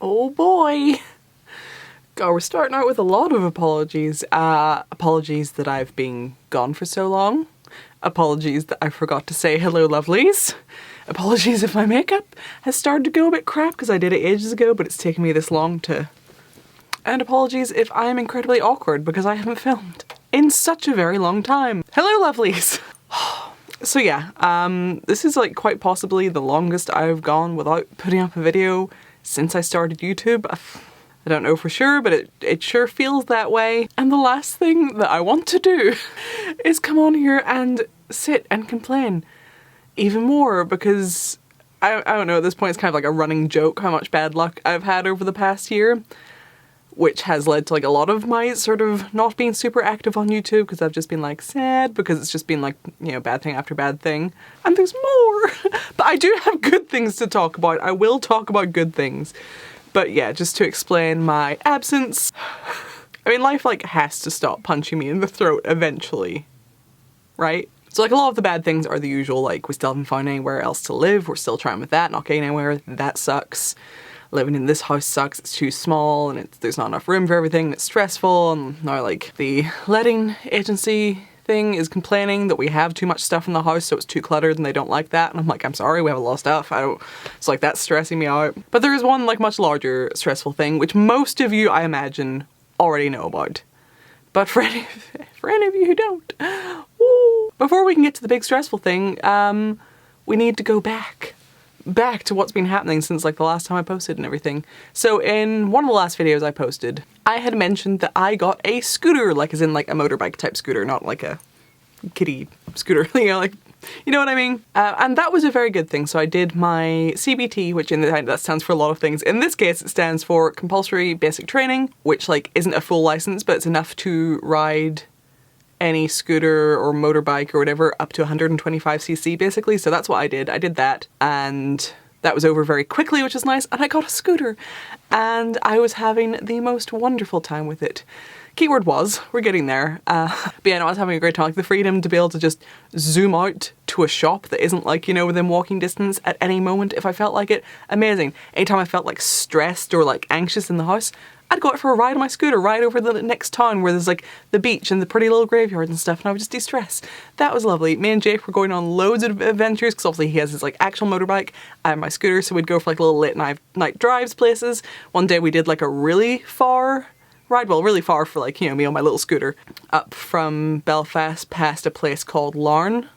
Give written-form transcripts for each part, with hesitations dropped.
Oh boy. God, we're starting out with a lot of apologies. Apologies that I've been gone for so long. Apologies that I forgot to say hello lovelies. Apologies if my makeup has started to go a bit crap because I did it ages ago, but it's taken me this long to... And apologies if I am incredibly awkward because I haven't filmed in such a very long time. Hello lovelies! So yeah, this is like quite possibly the longest I've gone without putting up a video since I started YouTube. I don't know for sure, but it sure feels that way. And the last thing that I want to do is come on here and sit and complain even more because I don't know, at this point it's kind of like a running joke how much bad luck I've had over the past year, which has led to like a lot of my sort of not being super active on YouTube because I've just been like sad because it's just been like, you know, bad thing after bad thing. And there's more! But I do have good things to talk about. I will talk about good things. But yeah, just to explain my absence. I mean, life like has to stop punching me in the throat eventually, right? So like a lot of the bad things are the usual, like we still haven't found anywhere else to live, we're still trying with that, not getting anywhere, that sucks. Living in this house sucks, it's too small and there's not enough room for everything, it's stressful, and now like the letting agency thing is complaining that we have too much stuff in the house so it's too cluttered and they don't like that, and I'm like, I'm sorry, we have a lot of stuff, it's like that's stressing me out. But there is one like much larger stressful thing which most of you I imagine already know about. But for any of you who don't, woo, before we can get to the big stressful thing, we need to go back to what's been happening since like the last time I posted and everything. So in one of the last videos I posted, I had mentioned that I got a scooter, like as in like a motorbike type scooter, not like a kiddie scooter, you know, like, you know what I mean? And that was a very good thing. So I did my CBT, which that stands for a lot of things. In this case, it stands for compulsory basic training, which like isn't a full license, but it's enough to ride any scooter or motorbike or whatever up to 125cc basically. So that's what I did. I did that and that was over very quickly, which is nice. And I got a scooter and I was having the most wonderful time with it. Keyword was, we're getting there. But yeah, no, I was having a great time. Like the freedom to be able to just zoom out to a shop that isn't like, you know, within walking distance at any moment if I felt like it. Amazing. Anytime I felt like stressed or like anxious in the house, I'd go out for a ride on my scooter right over the next town where there's like the beach and the pretty little graveyard and stuff, and I would just de-stress. That was lovely. Me and Jake were going on loads of adventures because obviously he has his like actual motorbike, I have my scooter, so we'd go for like little late night drives places. One day we did like a really far ride, well really far for like, you know, me on my little scooter, up from Belfast past a place called Larne.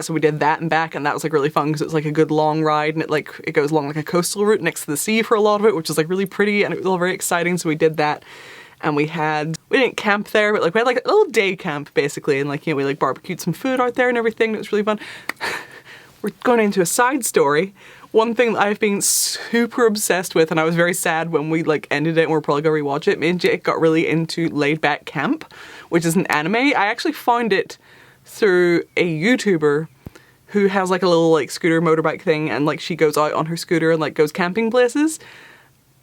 So we did that and back, and that was like really fun because it was like a good long ride, and it goes along like a coastal route next to the sea for a lot of it, which is like really pretty, and it was all very exciting. So we did that, and we didn't camp there, but like we had like a little day camp basically, and like, you know, we like barbecued some food out there and everything. It was really fun. We're going into a side story. One thing that I've been super obsessed with, and I was very sad when we like ended it and we're probably gonna rewatch it, me and Jake got really into Laid Back Camp, which is an anime. I actually found it through a YouTuber who has like a little like scooter motorbike thing, and like she goes out on her scooter and like goes camping places.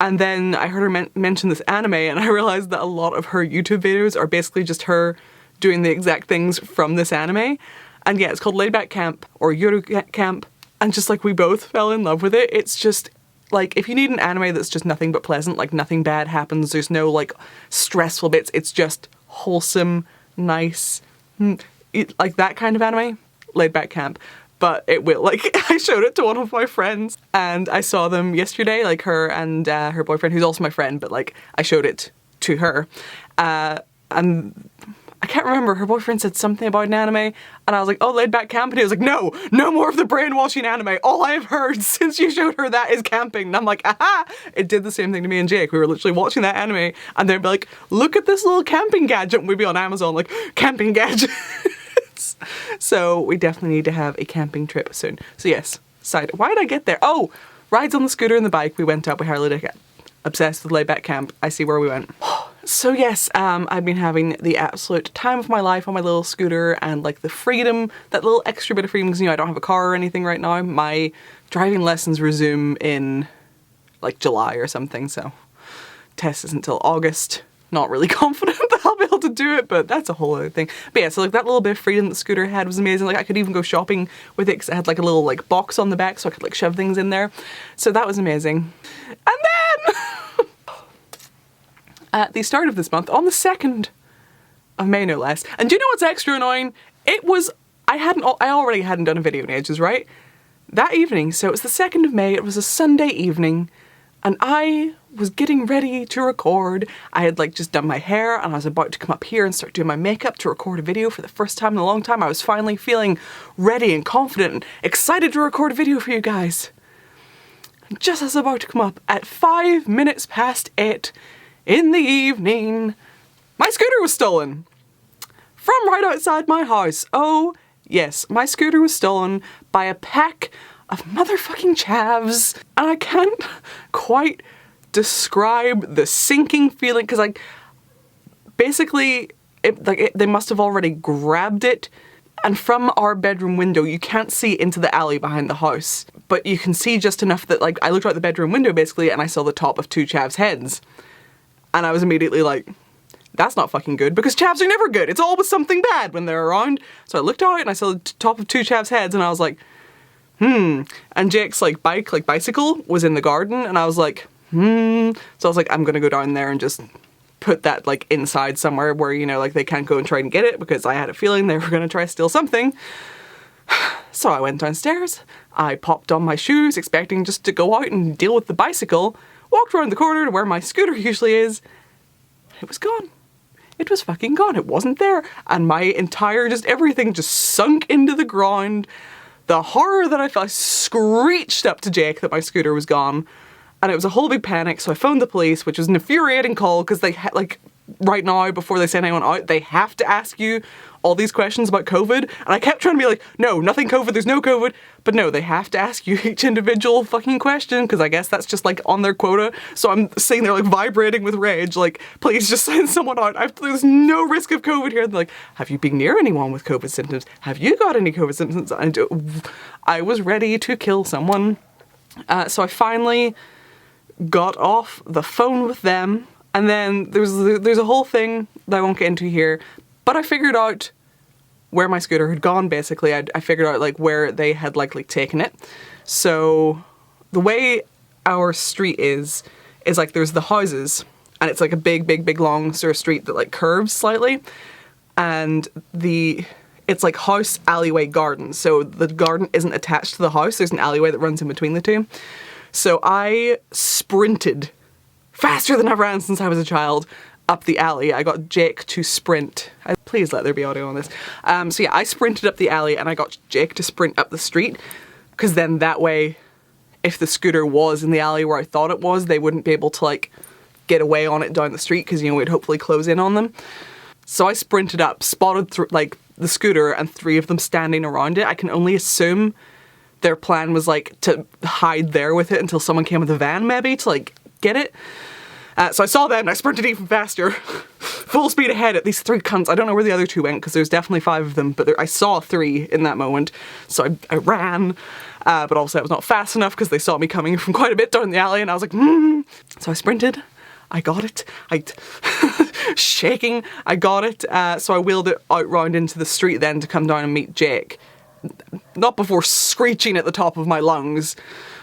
And then I heard her mention this anime, and I realized that a lot of her YouTube videos are basically just her doing the exact things from this anime. And yeah, it's called Laid Back Camp or Yoru Camp, and just like we both fell in love with it. It's just like, if you need an anime that's just nothing but pleasant, like nothing bad happens, there's no like stressful bits, it's just wholesome, nice, like that kind of anime, Laid Back Camp. But it will, like, I showed it to one of my friends and I saw them yesterday, like her and her boyfriend, who's also my friend, but like I showed it to her, and I can't remember, her boyfriend said something about an anime, and I was like, oh, Laid Back Camp, and he was like, no more of the brainwashing anime, all I have heard since you showed her that is camping. And I'm like, aha! It did the same thing to me and Jake. We were literally watching that anime, and they'd be like, look at this little camping gadget, and we'd be on Amazon like, camping gadget. So we definitely need to have a camping trip soon. So yes, why did I get there? Oh, rides on the scooter and the bike, we went up with Harley Dick. Obsessed with Laid Back Camp. I see where we went. So yes, I've been having the absolute time of my life on my little scooter, and like the freedom, that little extra bit of freedom, because you know I don't have a car or anything right now. My driving lessons resume in like July or something, so test isn't until August. Not really confident that I'll be able to do it, but that's a whole other thing. But yeah, so like that little bit of freedom the scooter had was amazing. Like I could even go shopping with it because it had like a little like box on the back so I could like shove things in there. So that was amazing. And then at the start of this month, on the 2nd of May no less. And do you know what's extra annoying? It was, I already hadn't done a video in ages, right? That evening, so it was the 2nd of May, it was a Sunday evening, and I was getting ready to record. I had like just done my hair and I was about to come up here and start doing my makeup to record a video for the first time in a long time. I was finally feeling ready and confident and excited to record a video for you guys. And just as I was about to come up, at 5 minutes past 8 in the evening, my scooter was stolen. From right outside my house. Oh yes, my scooter was stolen by a pack of motherfucking chavs. And I can't quite describe the sinking feeling, because like basically they must have already grabbed it, and from our bedroom window you can't see into the alley behind the house, but you can see just enough that like I looked out the bedroom window basically and I saw the top of 2 chavs' heads, and I was immediately like, that's not fucking good, because chavs are never good. It's always something bad when they're around. So I looked out and I saw the top of 2 chavs' heads and I was like, and Jake's like bicycle was in the garden, and I was like, So I was like, I'm gonna go down there and just put that like inside somewhere where, you know, like they can't go and try and get it, because I had a feeling they were gonna try to steal something. So I went downstairs, I popped on my shoes expecting just to go out and deal with the bicycle, walked around the corner to where my scooter usually is. It was gone. It was fucking gone. It wasn't there. And my entire, just everything just sunk into the ground. The horror that I felt, I screeched up to Jake that my scooter was gone. And it was a whole big panic, so I phoned the police, which was an infuriating call, because they like right now, before they send anyone out, they have to ask you all these questions about COVID. And I kept trying to be like, no, nothing COVID, there's no COVID. But no, they have to ask you each individual fucking question, because I guess that's just like on their quota. So I'm sitting there like vibrating with rage, like, please just send someone out. There's no risk of COVID here. And they're like, have you been near anyone with COVID symptoms? Have you got any COVID symptoms? And I was ready to kill someone. So I finally got off the phone with them, and then there's a whole thing that I won't get into here, but I figured out where my scooter had gone. Basically, I figured out like where they had likely taken it. So the way our street is like there's the houses, and it's like a big long sort of street that like curves slightly, and it's like house, alleyway, garden. So the garden isn't attached to the house. There's an alleyway that runs in between the two. So I sprinted faster than I've ran since I was a child up the alley. I got Jake to sprint. Please let there be audio on this. So yeah, I sprinted up the alley and I got Jake to sprint up the street, because then that way, if the scooter was in the alley where I thought it was, they wouldn't be able to like get away on it down the street, because, you know, we'd hopefully close in on them. So I sprinted up, spotted like the scooter and 3 of them standing around it. I can only assume their plan was like to hide there with it until someone came with a van, maybe, to like get it. So I saw them and I sprinted even faster, full speed ahead at these 3 cunts. I don't know where the other 2 went, because there's definitely 5 of them, but I saw 3 in that moment. So I ran, but also I was not fast enough because they saw me coming from quite a bit down the alley, and I was like, So I sprinted. I got it. Shaking, I got it. So I wheeled it out round into the street then to come down and meet Jake. Not before screeching at the top of my lungs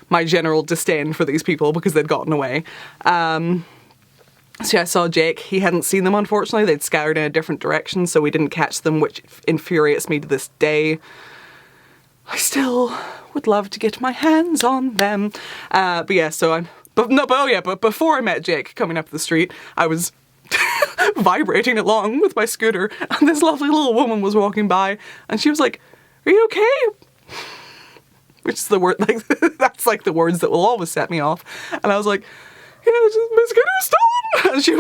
my general disdain for these people because they'd gotten away. So yeah, I saw Jake. He hadn't seen them, unfortunately. They'd scattered in a different direction, so we didn't catch them, which infuriates me to this day. I still would love to get my hands on them. But yeah, but before I met Jake coming up the street, I was vibrating along with my scooter, and this lovely little woman was walking by, and she was like, "Are you okay?" Which is the word, like, that's like the words that will always set me off. And I was like, "Yeah, my scooter was stolen." And she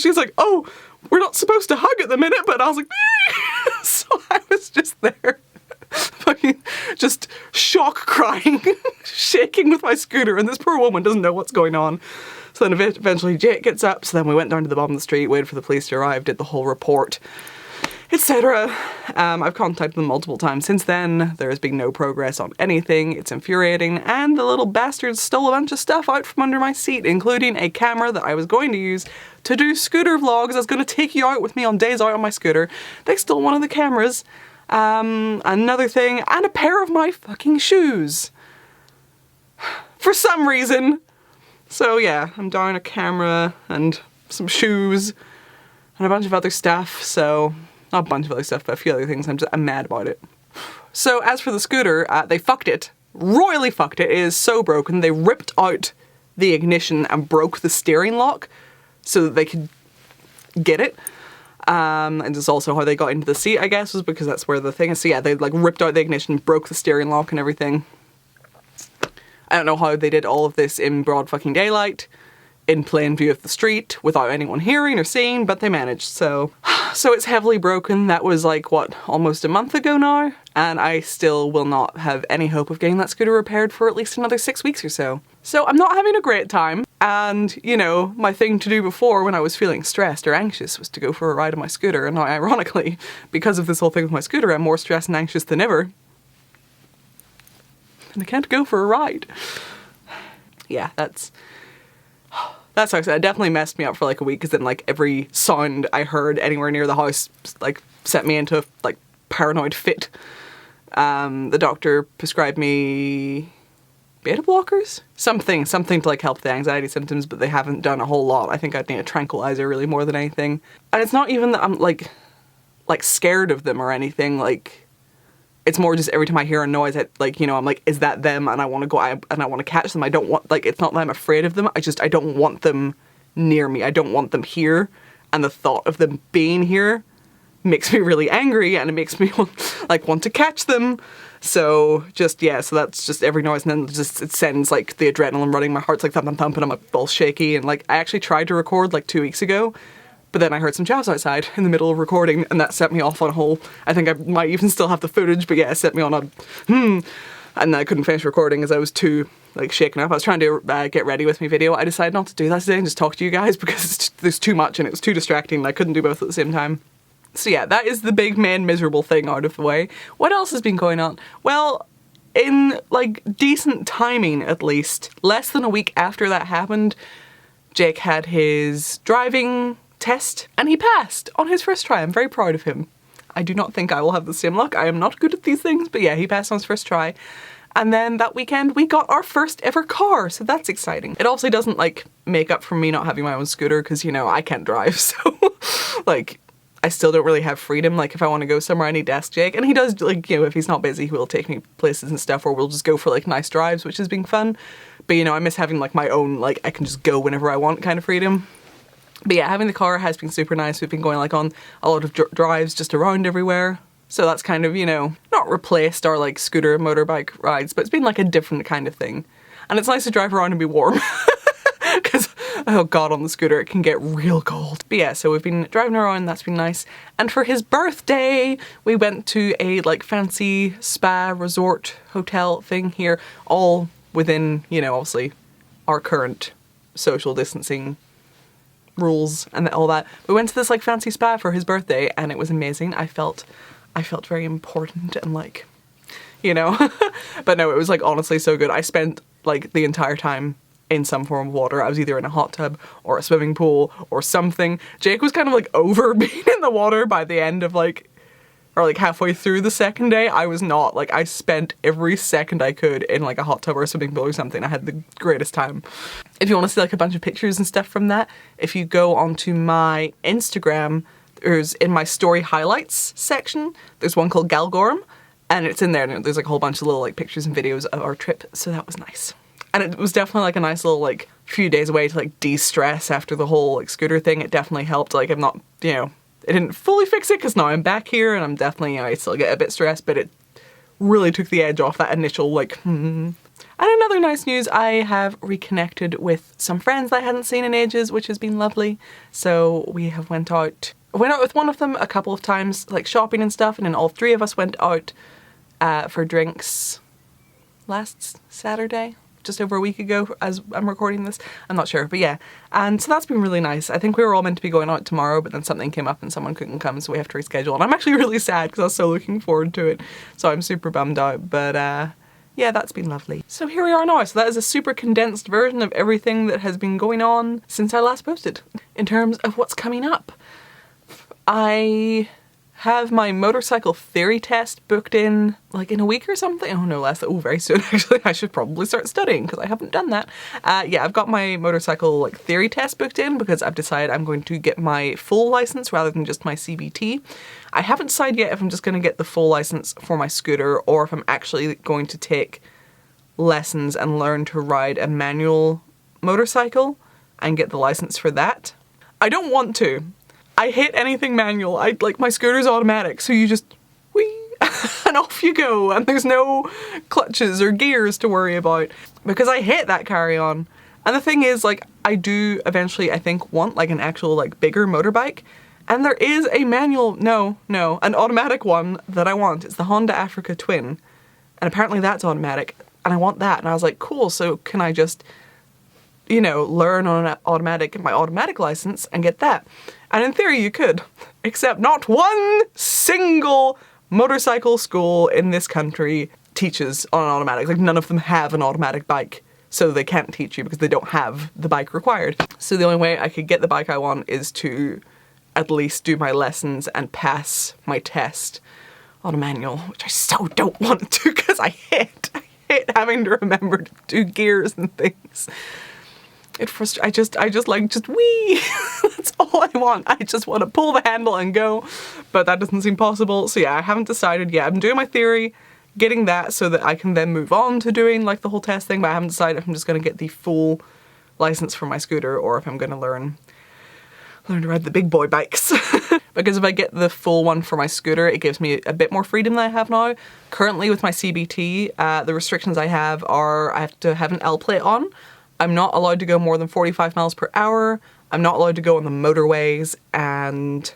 was like, "Oh, we're not supposed to hug at the minute," but I was like, so I was just there, fucking just shock crying, shaking with my scooter, and this poor woman doesn't know what's going on. So then eventually Jake gets up, so then we went down to the bottom of the street, waited for the police to arrive, did the whole report, etc. I've contacted them multiple times since then. There has been no progress on anything. It's infuriating, and the little bastards stole a bunch of stuff out from under my seat, including a camera that I was going to use to do scooter vlogs. I was going to take you out with me on days out on my scooter. They stole one of the cameras, another thing, and a pair of my fucking shoes. For some reason. So yeah, I'm down a camera and some shoes, and a bunch of other stuff. So, not a bunch of other stuff, but a few other things. I'm mad about it. So as for the scooter, they fucked it. Royally fucked it. It is so broken. They ripped out the ignition and broke the steering lock so that they could get it. And it's also how they got into the seat, I guess, was because that's where the thing is. So yeah, they like ripped out the ignition, broke the steering lock and everything. I don't know how they did all of this in broad fucking daylight, in plain view of the street, without anyone hearing or seeing, but they managed. So it's heavily broken. That was like, what, almost a month ago now? And I still will not have any hope of getting that scooter repaired for at least another 6 weeks or so. So I'm not having a great time. And, you know, my thing to do before when I was feeling stressed or anxious was to go for a ride on my scooter. And now, ironically, because of this whole thing with my scooter, I'm more stressed and anxious than ever. And I can't go for a ride. Yeah, that sucks. It definitely messed me up for like a week, because then like every sound I heard anywhere near the house like set me into like paranoid fit. The doctor prescribed me beta blockers? Something to like help the anxiety symptoms, but they haven't done a whole lot. I think I'd need a tranquilizer really more than anything. And it's not even that I'm like scared of them or anything. Like, it's more just every time I hear a noise, like, you know, I'm like, is that them? And I want to go and I want to catch them. I don't want, like, it's not that I'm afraid of them. I don't want them near me. I don't want them here. And the thought of them being here makes me really angry, and it makes me want to catch them. So just, yeah, so that's just every noise, and then just it sends like the adrenaline running. My heart's like thump thump thump, and I'm like all shaky. And like I actually tried to record like 2 weeks ago, but then I heard some jazz outside in the middle of recording, and that set me off on a whole, I think I might even still have the footage, but yeah, it set me on a and then I couldn't finish recording as I was too like shaken up. I was trying to get ready with my video. I decided not to do that today and just talk to you guys because there's too much and it was too distracting and I couldn't do both at the same time. So yeah, that is the big man miserable thing out of the way. What else has been going on? Well, in like decent timing at least, less than a week after that happened, Jake had his driving test and he passed on his first try. I'm very proud of him. I do not think I will have the same luck. I am not good at these things, but yeah, he passed on his first try. And then that weekend we got our first ever car, so that's exciting. It obviously doesn't like make up for me not having my own scooter because, you know, I can't drive, so like I still don't really have freedom. Like if I want to go somewhere I need to ask Jake, and he does, like, you know, if he's not busy he will take me places and stuff, or we'll just go for like nice drives, which has been fun. But you know, I miss having like my own, like I can just go whenever I want kind of freedom. But yeah, having the car has been super nice. We've been going like on a lot of drives just around everywhere. So that's kind of, you know, not replaced our like scooter motorbike rides, but it's been like a different kind of thing. And it's nice to drive around and be warm. Because, oh god, on the scooter it can get real cold. But yeah, so we've been driving around, that's been nice. And for his birthday, we went to a like fancy spa resort hotel thing here, all within, you know, obviously our current social distancing rules and all that. We went to this like fancy spa for his birthday and it was amazing. I felt very important and like, you know, but no, it was like honestly so good. I spent like the entire time in some form of water. I was either in a hot tub or a swimming pool or something. Jake was kind of like over being in the water by the end of like, or like halfway through the second day. I was not. Like I spent every second I could in like a hot tub or a swimming pool or something. I had the greatest time. If you want to see like a bunch of pictures and stuff from that, if you go onto my Instagram, there's in my story highlights section, there's one called Galgorm, and it's in there and there's like a whole bunch of little like pictures and videos of our trip, so that was nice. And it was definitely like a nice little like few days away to like de-stress after the whole like scooter thing. It definitely helped. Like I'm not, you know, it didn't fully fix it because now I'm back here and I'm definitely, you know, I still get a bit stressed, but it really took the edge off that initial like And another nice news, I have reconnected with some friends that I hadn't seen in ages, which has been lovely. So we have went out with one of them a couple of times, like shopping and stuff, and then all three of us went out for drinks last Saturday, just over a week ago as I'm recording this. I'm not sure, but yeah. And so that's been really nice. I think we were all meant to be going out tomorrow, but then something came up and someone couldn't come, so we have to reschedule. And I'm actually really sad because I was so looking forward to it. So I'm super bummed out, but yeah, that's been lovely. So here we are now. So that is a super condensed version of everything that has been going on since I last posted. In terms of what's coming up, I have my motorcycle theory test booked in like in a week or something. Oh no, less. Oh, very soon actually. I should probably start studying because I haven't done that. Yeah, I've got my motorcycle like theory test booked in because I've decided I'm going to get my full license rather than just my CBT. I haven't decided yet if I'm just going to get the full license for my scooter or if I'm actually going to take lessons and learn to ride a manual motorcycle and get the license for that. I don't want to. I hate anything manual. Like my scooter's automatic, so you just whee and off you go, and there's no clutches or gears to worry about because I hate that carry-on. And the thing is, like, I do eventually, I think, want like an actual like bigger motorbike, and there is a manual, an automatic one that I want. It's the Honda Africa Twin, and apparently that's automatic, and I want that. And I was like, cool, so can I just, you know, learn on an automatic, my automatic license and get that? And in theory you could, except not one single motorcycle school in this country teaches on an automatic. Like none of them have an automatic bike, so they can't teach you because they don't have the bike required. So the only way I could get the bike I want is to at least do my lessons and pass my test on a manual, which I so don't want to because I hate having to remember to do gears and things. It frustrates. I just like wee. That's all I want. I just want to pull the handle and go, but that doesn't seem possible. So yeah, I haven't decided yet. I'm doing my theory, getting that so that I can then move on to doing like the whole test thing, but I haven't decided if I'm just going to get the full license for my scooter or if I'm going to learn to ride the big boy bikes. Because if I get the full one for my scooter, it gives me a bit more freedom than I have now. Currently with my CBT, the restrictions I have are I have to have an L plate on. I'm not allowed to go more than 45 miles per hour. I'm not allowed to go on the motorways, and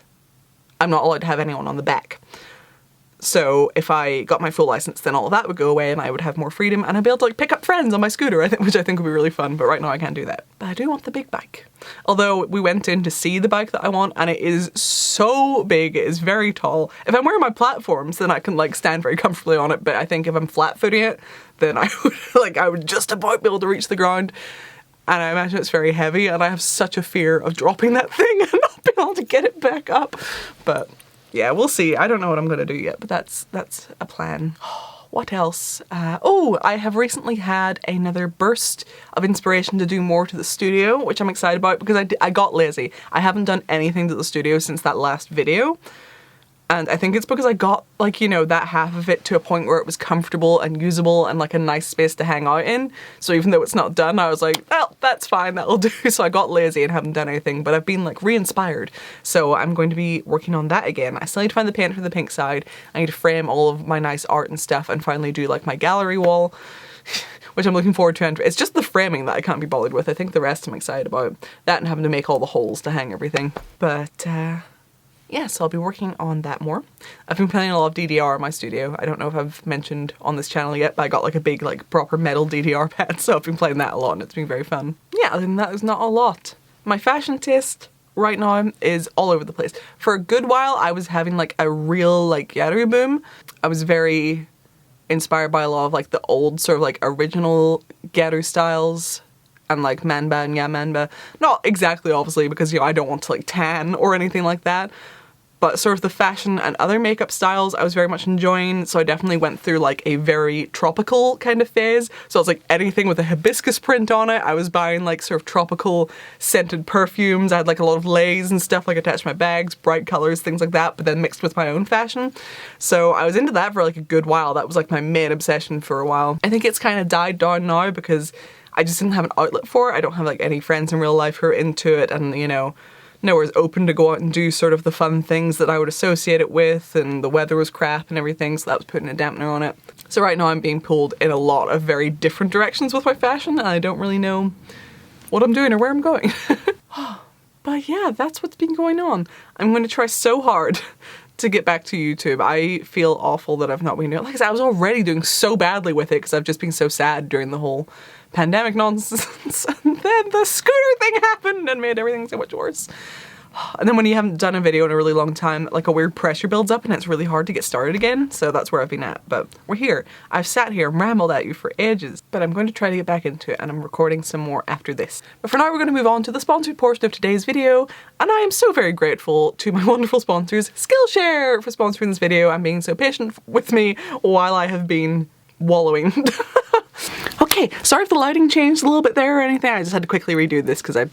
I'm not allowed to have anyone on the back. So if I got my full license, then all of that would go away and I would have more freedom and I'd be able to like pick up friends on my scooter, which I think would be really fun, but right now I can't do that. But I do want the big bike. Although we went in to see the bike that I want and it is so big, it is very tall. If I'm wearing my platforms, then I can like stand very comfortably on it, but I think if I'm flat-footing it, then I would just about be able to reach the ground. And I imagine it's very heavy and I have such a fear of dropping that thing and not being able to get it back up. But yeah, we'll see. I don't know what I'm gonna do yet, but that's a plan. What else? I have recently had another burst of inspiration to do more to the studio, which I'm excited about because I got lazy. I haven't done anything to the studio since that last video. And I think it's because I got, like, you know, that half of it to a point where it was comfortable and usable and like a nice space to hang out in. So even though it's not done, I was like, well, that's fine, that'll do. So I got lazy and haven't done anything, but I've been like re-inspired. So I'm going to be working on that again. I still need to find the paint for the pink side. I need to frame all of my nice art and stuff and finally do like my gallery wall, which I'm looking forward to. It's just the framing that I can't be bothered with. I think the rest I'm excited about. That and having to make all the holes to hang everything. But, yeah, so I'll be working on that more. I've been playing a lot of DDR in my studio. I don't know if I've mentioned on this channel yet, but I got like a big like proper metal DDR pad, so I've been playing that a lot and it's been very fun. Yeah, other than that, there's not a lot. My fashion taste right now is all over the place. For a good while, I was having like a real like gyaru boom. I was very inspired by a lot of like the old sort of like original gyaru styles and like manba and yamanba. Not exactly, obviously, because, you know, I don't want to like tan or anything like that. But sort of the fashion and other makeup styles I was very much enjoying, so I definitely went through like a very tropical kind of phase. So it's like anything with a hibiscus print on it. I was buying like sort of tropical scented perfumes. I had like a lot of leis and stuff like attached to my bags, bright colors, things like that, but then mixed with my own fashion. So I was into that for like a good while. That was like my main obsession for a while. I think it's kind of died down now because I just didn't have an outlet for it. I don't have like any friends in real life who are into it, and, you know, nowhere's open to go out and do sort of the fun things that I would associate it with, and the weather was crap and everything, so that was putting a dampener on it. So right now I'm being pulled in a lot of very different directions with my fashion, and I don't really know what I'm doing or where I'm going. But yeah, that's what's been going on. I'm going to try so hard to get back to YouTube. I feel awful that I've not been doing it. Like I said, I was already doing so badly with it because I've just been so sad during the whole pandemic nonsense, and then the scooter thing happened and made everything so much worse. And then when you haven't done a video in a really long time, like a weird pressure builds up and it's really hard to get started again. So that's where I've been at. But we're here. I've sat here and rambled at you for ages, but I'm going to try to get back into it, and I'm recording some more after this. But for now, we're going to move on to the sponsored portion of today's video. And I am so very grateful to my wonderful sponsors, Skillshare, for sponsoring this video and being so patient with me while I have been wallowing. Okay, sorry if the lighting changed a little bit there or anything. I just had to quickly redo this because I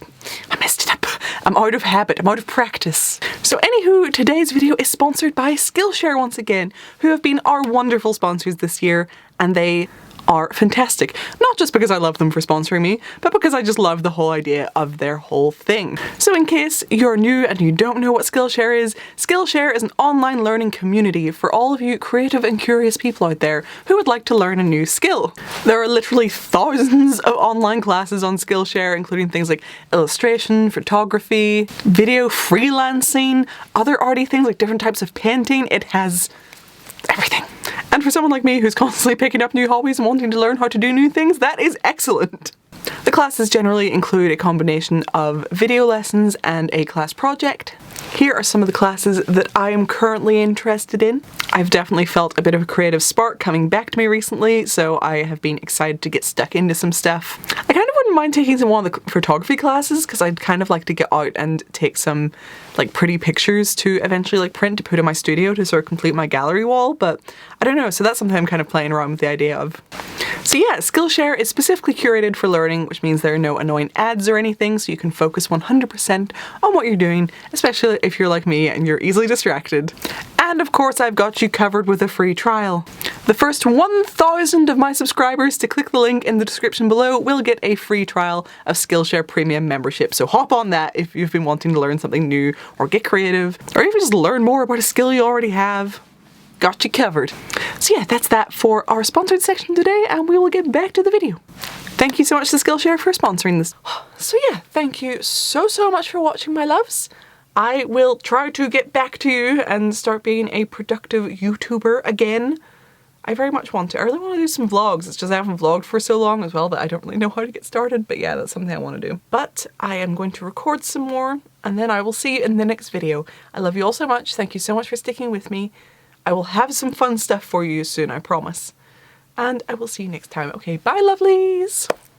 messed it up. I'm out of habit, I'm out of practice. So anywho, today's video is sponsored by Skillshare once again, who have been our wonderful sponsors this year, and they are fantastic. Not just because I love them for sponsoring me, but because I just love the whole idea of their whole thing. So in case you're new and you don't know what Skillshare is an online learning community for all of you creative and curious people out there who would like to learn a new skill. There are literally thousands of online classes on Skillshare, including things like illustration, photography, video freelancing, other arty things like different types of painting. It has everything. And for someone like me who's constantly picking up new hobbies and wanting to learn how to do new things, that is excellent. The classes generally include a combination of video lessons and a class project. Here are some of the classes that I am currently interested in. I've definitely felt a bit of a creative spark coming back to me recently, so I have been excited to get stuck into some stuff. I kind of wouldn't mind taking some of the photography classes because I'd kind of like to get out and take some like pretty pictures to eventually like print to put in my studio to sort of complete my gallery wall, but I don't know, so that's something I'm kind of playing around with the idea of. So yeah, Skillshare is specifically curated for learning, which means there are no annoying ads or anything, so you can focus 100% on what you're doing, especially if you're like me and you're easily distracted. And of course, I've got you covered with a free trial. The first 1,000 of my subscribers to click the link in the description below will get a free trial of Skillshare Premium membership. So hop on that if you've been wanting to learn something new or get creative, or even just learn more about a skill you already have. Got you covered. So yeah, that's that for our sponsored section today, and we will get back to the video. Thank you so much to Skillshare for sponsoring this. So yeah, thank you so much for watching, my loves. I will try to get back to you and start being a productive YouTuber again. I very much want to. I really want to do some vlogs. It's just I haven't vlogged for so long as well that I don't really know how to get started. But yeah, that's something I want to do. But I am going to record some more, and then I will see you in the next video. I love you all so much. Thank you so much for sticking with me. I will have some fun stuff for you soon, I promise. And I will see you next time. Okay, bye lovelies!